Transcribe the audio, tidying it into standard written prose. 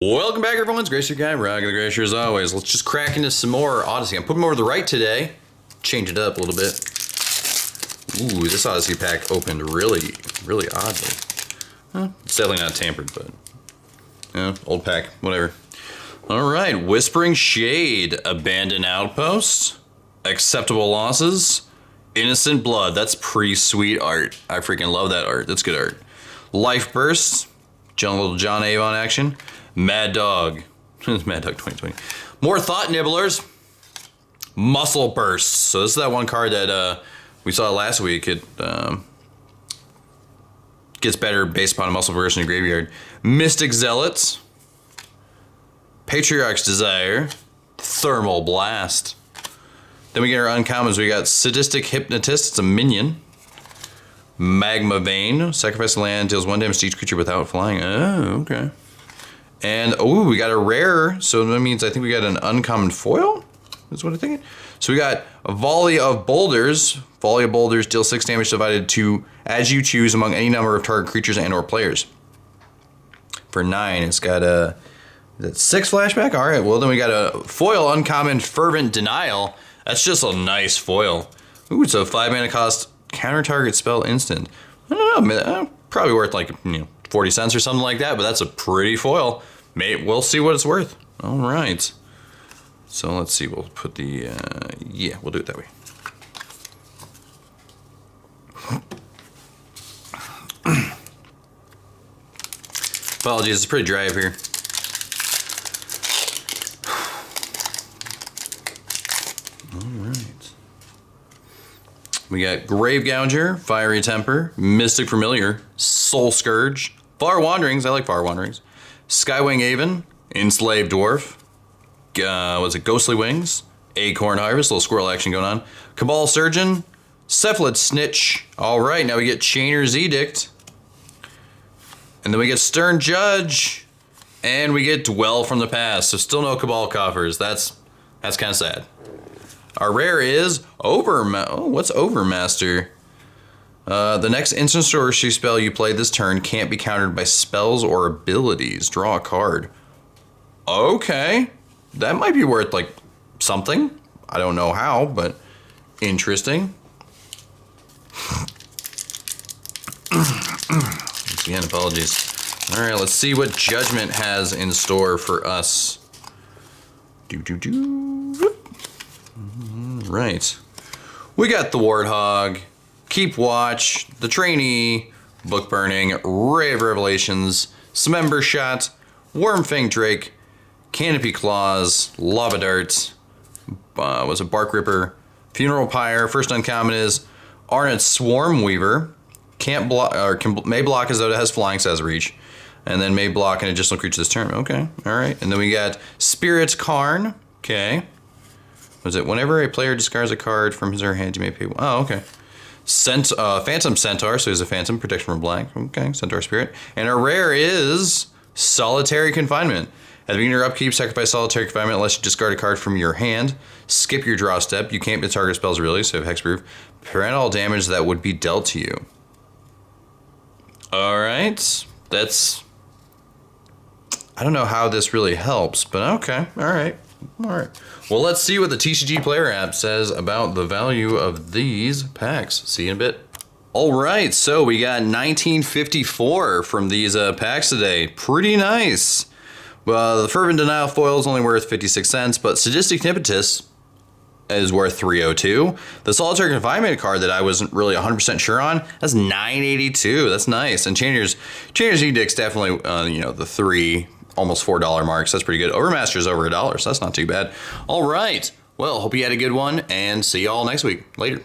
Welcome back, everyone. It's Grace, your guy, Rock the Gracious as always. Let's just crack into some more Odyssey. I'm putting them over to the right today. Change it up a little bit. Ooh, this Odyssey pack opened really oddly. It's definitely not tampered, but old pack, whatever. All right, Whispering Shade, Abandoned Outpost, Acceptable Losses, Innocent Blood. That's pretty sweet art. I freaking love that art. That's good art. Life Burst, little John Avon action. Mad Dog. Mad Dog 2020. More Thought Nibblers. Muscle Bursts. So this is that one card that we saw last week. It gets better based upon a muscle burst in the graveyard. Mystic Zealots. Patriarch's Desire. Thermal Blast. Then we get our uncommons. We got Sadistic Hypnotist. It's a minion. Magma Vein. Sacrifice a land. Deals 1 damage to each creature without flying. Oh, okay. And, oh, we got a rare, so that means I think we got an uncommon foil? That's what I'm thinking. So we got a Volley of Boulders. Volley of Boulders deals 6 damage divided to as you choose among any number of target creatures and or players. For 9, it's got a, is it 6 flashback? All right, well then we got a foil uncommon Fervent Denial. That's just a nice foil. Ooh, it's a 5 mana cost counter target spell instant. I don't know, probably worth like, 40 cents or something like that, but that's a pretty foil. We'll see what it's worth. All right. So let's see, we'll put the, yeah, we'll do it that way. Apologies, it's pretty dry up here. All right. We got Grave Gouger, Fiery Temper, Mystic Familiar, Soul Scourge, Far Wanderings, I like Far Wanderings, Skywing Aven, Enslaved Dwarf, was it Ghostly Wings, Acorn Harvest, little squirrel action going on, Cabal Surgeon, Cephalid Snitch. All right, now we get Chainer's Edict, and then we get Stern Judge, and we get Dwell from the Past. So still no Cabal Coffers. That's kind of sad. Our rare is what's Overmaster? The next instant sorcery spell you play this turn can't be countered by spells or abilities. Draw a card. Okay. That might be worth, like, something. I don't know how, but interesting. Once again, apologies. All right, let's see what Judgment has in store for us. Right. We got the Warthog, Keep Watch, the Trainee, Book Burning, Ray of Revelations, Smember Shot, Wormfang Drake, Canopy Claws, Lava Dart, was a Bark Ripper, Funeral Pyre. First uncommon is Arnett Swarm Weaver. Can't block, or may block as though it has flying, so it has reach. And then may block an additional creature this turn. Okay, all right. And then we got Spirit's Karn. Okay. Was it whenever a player discards a card from his or her hand, you may pay. Oh, okay. Phantom Centaur, so he's a Phantom, protection from black. Okay, Centaur Spirit. And our rare is Solitary Confinement. At the beginning of your upkeep, sacrifice Solitary Confinement unless you discard a card from your hand. Skip your draw step. You can't target spells really, so you have hexproof. Prevent all damage that would be dealt to you. All right, that's. I don't know how this really helps, but okay. All right. Well, let's see what the TCG Player app says about the value of these packs. See you in a bit. All right, so we got 1954 from these packs today. Pretty nice. Well, the Fervent Denial foil is only worth 56 cents, but Sadistic Hypnotist is worth 302. The Solitary Confinement card that I wasn't really 100% sure on, that's 982. That's nice. And Chainer's Edict's definitely, the $3, almost $4 marks. That's pretty good. Overmaster's over $1, so that's not too bad. All right. Well, hope you had a good one, and see y'all next week. Later.